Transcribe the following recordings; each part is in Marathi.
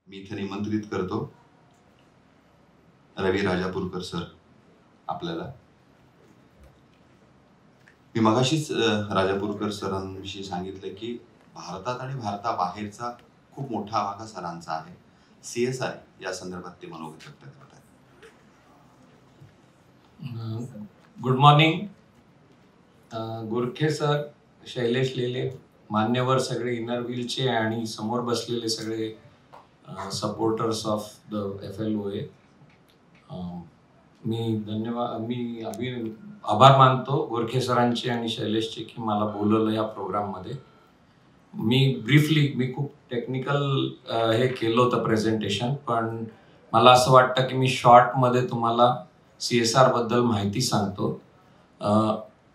मी इथे निमंत्रित करतो रवी राजापूरकर सर आपल्याला. मी मगाशीच राजापूरकर सरांविषयी सांगितलं की भारतात आणि भारताबाहेरचा खूप मोठा आवाका सरांचा आहे. CSR या संदर्भात ते मनोगत व्यक्त करत आहेत. Good morning Gorkhe sir, Shailesh लेले, मान्यवर सगळे इनर व्हीलचे आणि समोर बसलेले सगळे सपोर्टर्स ऑफ द FLOA. मी आभार मानतो गोरखे सरांचे आणि शैलेशचे की मला बोलवलं या प्रोग्राममध्ये. मी खूप टेक्निकल हे केलं होतं प्रेझेंटेशन, पण मला असं वाटतं की मी शॉर्टमध्ये तुम्हाला CSR बद्दल माहिती सांगतो.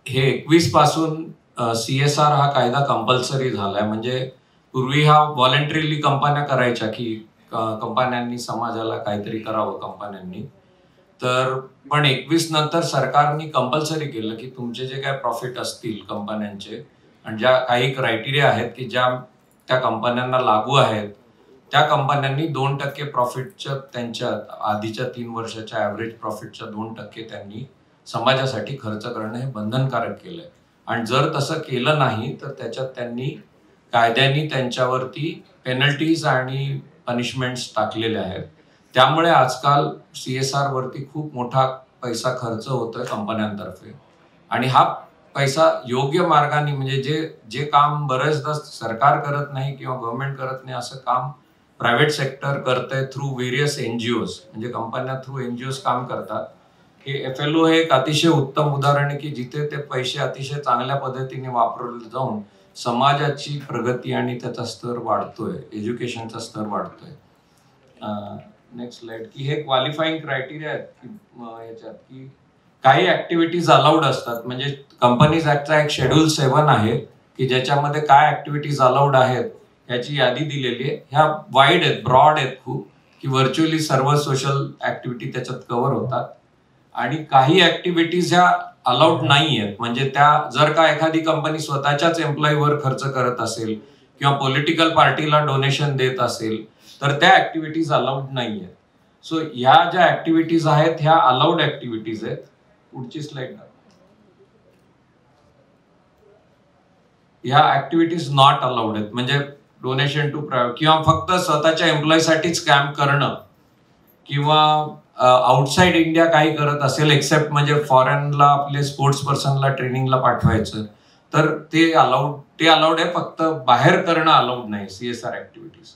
हे 21 पासून CSR हा कायदा कंपल्सरी झालाय. म्हणजे पूर्वी हा व्हॉलंटरीली कंपन्या करायच्या की कंपन्यांनी समाजाला काहीतरी करावं कंपन्यांनी. तर पण 21 नंतर सरकारने कंपल्सरी केलं की तुमचे जे काय प्रॉफिट असतील कंपन्यांचे आणि ज्या काही क्रायटेरिया आहेत की ज्या त्या कंपन्यांना लागू आहेत, त्या कंपन्यांनी 2% प्रॉफिटच्या त्यांच्या आधीच्या 3 वर्षाच्या ॲव्हरेज प्रॉफिटच्या 2% त्यांनी समाजासाठी खर्च करणं हे बंधनकारक केलंय. आणि जर तसं केलं नाही तर त्याच्यात त्यांनी कायद्यांनी त्यांच्यावरती पेनल्टीज आणि पनिशमेंट्स टाकलेल्या आहेत. त्यामुळे आजकाल CSR वरती खूप मोठा पैसा खर्च होतोय कंपन्यांतर्फे. आणि हा पैसा योग्य मार्गाने, म्हणजे जे काम बरेचदा सरकार करत नाही किंवा गव्हर्नमेंट करत नाही असं काम प्रायव्हेट सेक्टर करतंय थ्रू व्हेरियस NGOज. म्हणजे कंपन्या थ्रू NGOज काम करतात. हे FLO हे एक अतिशय उत्तम उदाहरण आहे की जिथे ते पैसे अतिशय चांगल्या पद्धतीने वापरले जाऊन समाजाची प्रगती आणि त्याचा स्तर वाढतोय, एज्युकेशनचा स्तर वाढतोय. Next slide. की हे क्वालिफाईंग क्रायटेरिया आहेत की याच्यात की काही ऍक्टिव्हिटीज अलाउड असतात. म्हणजे कंपनीज ऍक्टचा एक शेड्यूल 7 आहे की ज्याच्यामध्ये काय ऍक्टिव्हिटीज अलाउड आहेत ह्याची यादी दिलेली आहे. ह्या वाईड आहेत, ब्रॉड आहेत खूप, की व्हर्च्युअली सर्व सोशल ऍक्टिव्हिटी त्याच्यात कव्हर होतात. आणि काही ऍक्टिव्हिटीज ह्या अलाउड नाही आहेत. म्हणजे त्या जर का एखादी कंपनी स्वतःच्याच एम्प्लॉईवर खर्च करत असेल किंवा पॉलिटिकल पार्टीला डोनेशन देत असेल तर त्या ऍक्टिव्हिटीज अलाउड नाही आहेत. सो ह्या ज्या ऍक्टिव्हिटीज आहेत ह्या अलाउड ऍक्टिव्हिटीज आहेत. पुढची स्लाइड. ह्या ऍक्टिव्हिटीज नॉट अलाउड आहेत. म्हणजे डोनेशन टू प्रायव्हेट किंवा फक्त स्वतःच्या एम्प्लॉईसाठीच कॅम्प करणं किंवा आउटसाइड इंडिया काही करत असेल एक्सेप्ट म्हणजे फॉरेनला आपले स्पोर्ट्स पर्सनला ट्रेनिंगला पाठवायचं तर ते अलाउड आहे. फक्त बाहेर करणं अलाउड नाही CSR ऍक्टिव्हिटीज.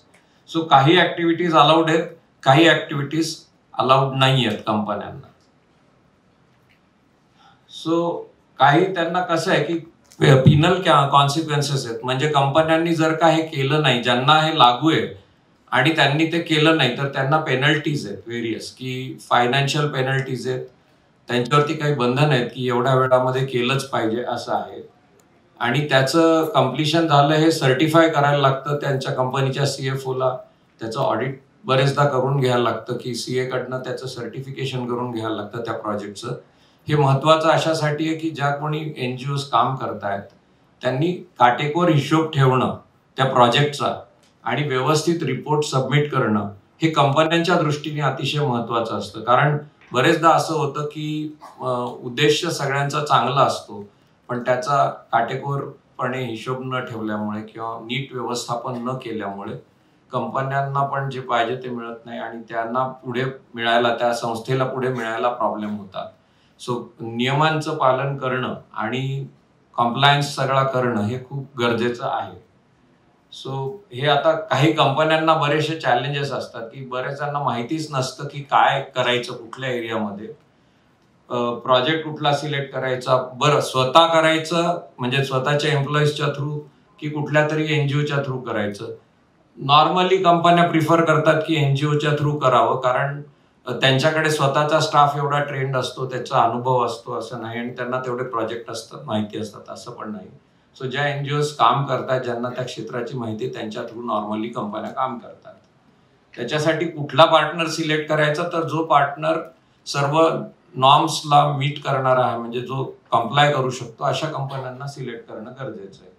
सो काही ऍक्टिव्हिटीज अलाउड आहेत, काही ऍक्टिव्हिटीज अलाउड नाही आहेत कंपन्यांना. सो काही त्यांना कसं आहे की पिनल कॉन्सिक्वेन्सेस आहेत. म्हणजे कंपन्यांनी जर का हे केलं नाही, ज्यांना हे लागू आहे आणि त्यांनी ते केलं नाही तर त्यांना पेनल्टीज आहेत व्हेरियस, की फायनान्शियल पेनल्टीज आहेत. त्यांच्यावरती काही बंधन आहेत की एवढ्या वेळामध्ये केलंच पाहिजे असं आहे. आणि त्याचं कम्प्लिशन झालं हे सर्टिफाय करायला लागतं त्यांच्या कंपनीच्या CFOला. त्याचं ऑडिट बरेचदा करून घ्यायला लागतं की CA कडनं त्याचं सर्टिफिकेशन करून घ्यायला लागतं त्या प्रोजेक्टचं. हे महत्वाचं अशासाठी आहे की ज्या कोणी NGOज काम करतायत त्यांनी काटेकोर हिशोब ठेवणं त्या प्रोजेक्टचा आणि व्यवस्थित रिपोर्ट सबमिट करणं हे कंपन्यांच्या दृष्टीने अतिशय महत्वाचं असतं. कारण बरेचदा असं होतं की उद्देश सगळ्यांचा चांगला असतो पण त्याचा काटेकोरपणे हिशोब न ठेवल्यामुळे किंवा नीट व्यवस्थापन न केल्यामुळे कंपन्यांना पण जे पाहिजे ते मिळत नाही आणि त्यांना पुढे मिळायला, त्या संस्थेला पुढे मिळायला प्रॉब्लेम होतात. सो नियमांचं पालन करणं आणि कॉम्प्लायन्स सगळा करणं हे खूप गरजेचं आहे. सो हे आता काही कंपन्यांना बरेचसे चॅलेंजेस असतात की बऱ्याचांना माहितीच नसतं की काय करायचं कुठल्या एरियामध्ये, प्रोजेक्ट कुठला सिलेक्ट करायचा, बरं स्वतः करायचं म्हणजे स्वतःच्या एम्प्लॉईजच्या थ्रू की कुठल्या तरी NGOच्या थ्रू करायचं. नॉर्मली कंपन्या प्रिफर करतात की NGOच्या थ्रू करावं, कारण त्यांच्याकडे स्वतःचा स्टाफ एवढा ट्रेंड असतो, त्याचा अनुभव असतो असं नाही आणि त्यांना तेवढे प्रोजेक्ट असतात, माहिती असतात असं पण नाही. सो ज्या NGOज काम करतात, ज्यांना त्या क्षेत्राची माहिती, त्यांच्या थ्रू नॉर्मली कंपन्या काम करतात. त्याच्यासाठी कुठला पार्टनर सिलेक्ट करायचा, तर जो पार्टनर सर्व नॉर्म्सला मीट करणारा आहे, म्हणजे जो कम्प्लाय करू शकतो, अशा कंपन्यांना सिलेक्ट करणं गरजेचं आहे.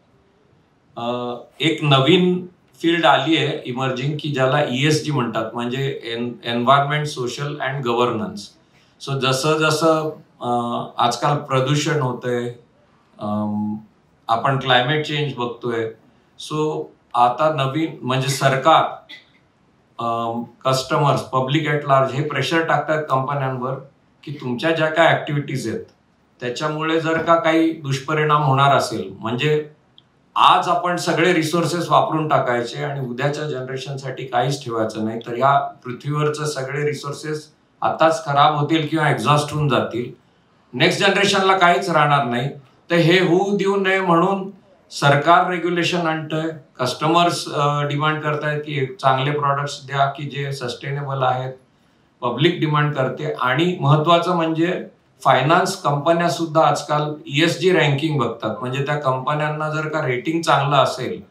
एक नवीन फील्ड आली आहे इमर्जिंग की ज्याला ESG म्हणतात, म्हणजे environment, social and governance. So जसं जसं आजकाल प्रदूषण होतंय, आपण क्लायमेट चेंज बघतोय, सो आता नवीन म्हणजे सरकार, कस्टमर्स, पब्लिक ॲट लार्ज हे प्रेशर टाकतात कंपन्यांवर की तुमच्या ज्या काय ऍक्टिव्हिटीज आहेत त्याच्यामुळे जर का काही दुष्परिणाम होणार असेल, म्हणजे आज आपण सगळे रिसोर्सेस वापरून टाकायचे आणि उद्याच्या जनरेशनसाठी काहीच ठेवायचं नाही, तर या पृथ्वीवरचे सगळे रिसोर्सेस आताच खराब होतील किंवा एक्झॉस्ट होऊन जातील, नेक्स्ट जनरेशनला काहीच राहणार नाही. तर हे होऊ देऊ नये म्हणून सरकार रेग्युलेशन आणतंय, कस्टमर्स डिमांड करतायत की चांगले प्रॉडक्ट्स द्या की जे सस्टेनेबल आहेत, पब्लिक डिमांड करते. आणि महत्वाचं म्हणजे फायनान्स कंपन्या सुद्धा आजकाल ESG रँकिंग बघतात, म्हणजे त्या कंपन्यांना जर का रेटिंग चांगलं असेल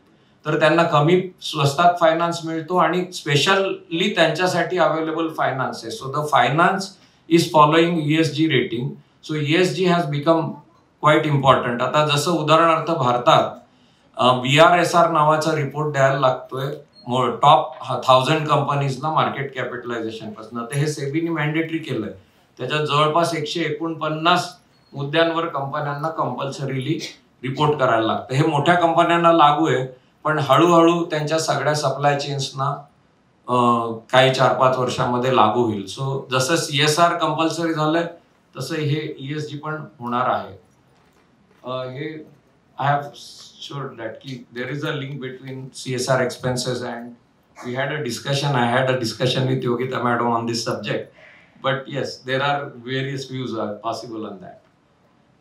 तर त्यांना कमी स्वस्तात फायनान्स मिळतो आणि स्पेशली त्यांच्यासाठी अवेलेबल फायनान्स आहे. So the finance is following ESG rating. So ESG has become quite important. आता जसं उदाहरणार्थ भारतात BRSR नावाचा रिपोर्ट द्यायला लागतोय टॉप 1000 कंपनीजना मार्केट कॅपिटलायझेशन पासून. तर हे सेबीने मॅन्डेटरी केलंय. त्याच्यात जवळपास 149 मुद्द्यांवर कंपन्यांना कंपल्सरीली रिपोर्ट करायला लागतं. हे मोठ्या कंपन्यांना लागू आहे, पण हळूहळू त्यांच्या सगळ्या सप्लाय चेन्सना काही 4-5 वर्षामध्ये लागू होईल. सो जसं CSR कंपल्सरी झालंय तसं हे ESG पण होणार आहे. हे I have showed that there is a link between CSR expenses and we had a discussion. I had a discussion with Yogita Madam on this subject, but yes, there are various views are possible on that.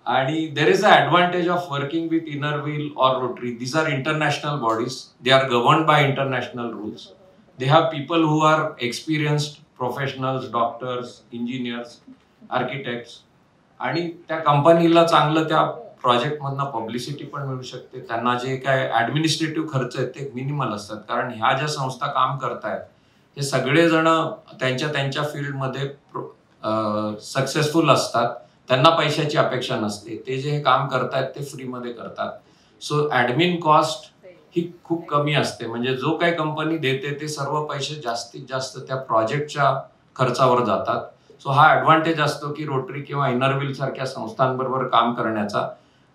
And there is an advantage of working with Innerwheel or Rotary. These are international bodies. They are governed by international rules. They have people who are experienced professionals, doctors, engineers, architects. आणि त्या कंपनीला चांगलं त्या प्रोजेक्ट मधनं पब्लिसिटी पण मिळू शकते. त्यांना जे काय ऍडमिनिस्ट्रेटिव्ह खर्च आहेत ते मिनिमल असतात, कारण ह्या ज्या संस्था काम करतायत हे सगळेजण त्यांच्या त्यांच्या फील्डमध्ये सक्सेसफुल असतात. त्यांना पैशाची अपेक्षा नसते. ते जे काम करतायत ते फ्रीमध्ये करतात. सो ऍडमिन कॉस्ट ही खूप कमी असते. म्हणजे जो काही कंपनी देते ते सर्व पैसे जास्तीत जास्त त्या प्रोजेक्टच्या खर्चावर जातात. सो हा ऍडव्हान्टेज असतो की रोटरी किंवा इनरव्हील सारख्या संस्थांबरोबर काम करण्याचा.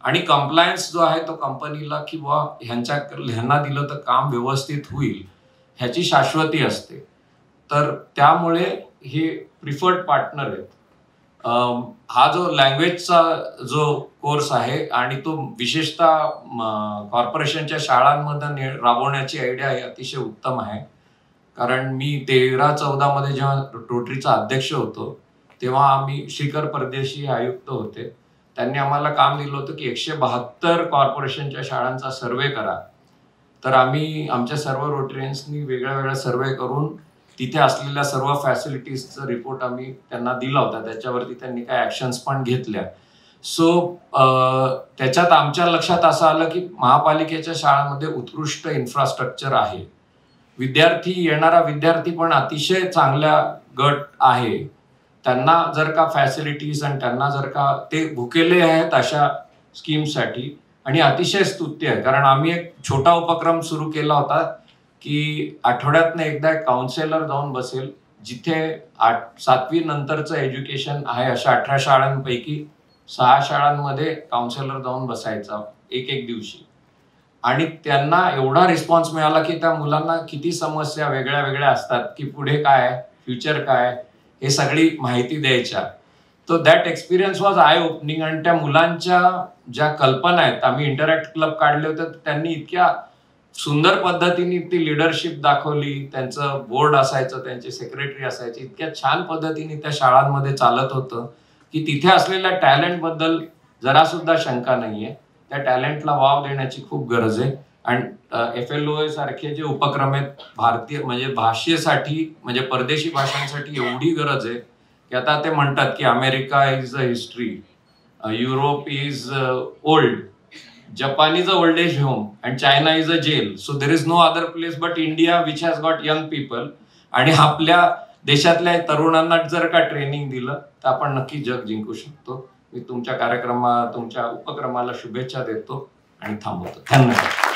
आणि कंप्लायन्स जो आहे तो कंपनीला की ह्यांना दिलं तर काम व्यवस्थित होईल ह्याची शाश्वती असते. तर त्यामुळे हे प्रिफर्ड पार्टनर आहेत. हा जो लँग्वेजचा जो कोर्स आहे आणि तो विशेषतः कॉर्पोरेशनच्या शाळांमध्ये राबवण्याची आयडिया आहे अतिशय उत्तम आहे. कारण मी 13-14 मध्ये जेव्हा रोटरीचा अध्यक्ष होतो तेव्हा आम्ही श्रीकर परदेशी आयुक्त होते. त्यांनी आम्हाला काम दिलं होतं की 172 कॉर्पोरेशनच्या शाळांचा सर्वे करा. तर आम्ही आमच्या सर्व रोटरियन्सनी वेगळ्या वेगळ्या सर्वे करून तिथे असलेल्या सर्व फॅसिलिटीजचा रिपोर्ट आम्ही त्यांना दिला होता. त्याच्यावरती त्यांनी काही ऍक्शन्स पण घेतल्या. सो त्याच्यात आमच्या लक्षात असं आलं की महापालिकेच्या शाळांमध्ये उत्कृष्ट इन्फ्रास्ट्रक्चर आहे. येणारा विद्यार्थी पण अतिशय चांगल्या गट आहे. त्यांना जर का फॅसिलिटीज आणि त्यांना जर का ते भुकेले आहेत अशा स्कीमसाठी आणि अतिशय स्तुत्य आहे. कारण आम्ही एक छोटा उपक्रम सुरू केला होता की आठवड्यातनं एकदा एक काउन्सिलर जाऊन बसेल जिथे 7वी नंतरचं एज्युकेशन आहे अशा 18 शाळांपैकी 6 शाळांमध्ये काउन्सिलर जाऊन बसायचा एक दिवशी. आणि त्यांना एवढा रिस्पॉन्स मिळाला की त्या मुलांना किती समस्या वेगळ्या वेगळ्या असतात की पुढे काय, फ्युचर काय, हे सगळी माहिती द्यायच्या. तो that experience was eye opening. आणि त्या मुलांच्या ज्या कल्पना आहेत, आम्ही इंटरॅक्ट क्लब काढले होते, त्यांनी इतक्या सुंदर पद्धतीने ती लिडरशिप दाखवली. त्यांचं बोर्ड असायचं, त्यांचे सेक्रेटरी असायचे, इतक्या छान पद्धतीने त्या शाळांमध्ये चालत होतं की तिथे असलेल्या टॅलेंट बद्दल जरा सुद्धा शंका नाहीये. त्या टॅलेंटला वाव देण्याची खूप गरज आहे. आणि FLOA सारखे जे उपक्रम आहेत भारतीय म्हणजे भाषेसाठी म्हणजे परदेशी भाषांसाठी एवढी गरज आहे की आता ते म्हणतात की America is a history, Europe is old, Japan is an old age home and China is a jail. So there is no other place but India which has got young people. आणि आपल्या देशातल्या तरुणांना जर का ट्रेनिंग दिलं तर आपण नक्की जग जिंकू शकतो. मी तुमच्या उपक्रमाला शुभेच्छा देतो आणि थांबवतो. धन्यवाद.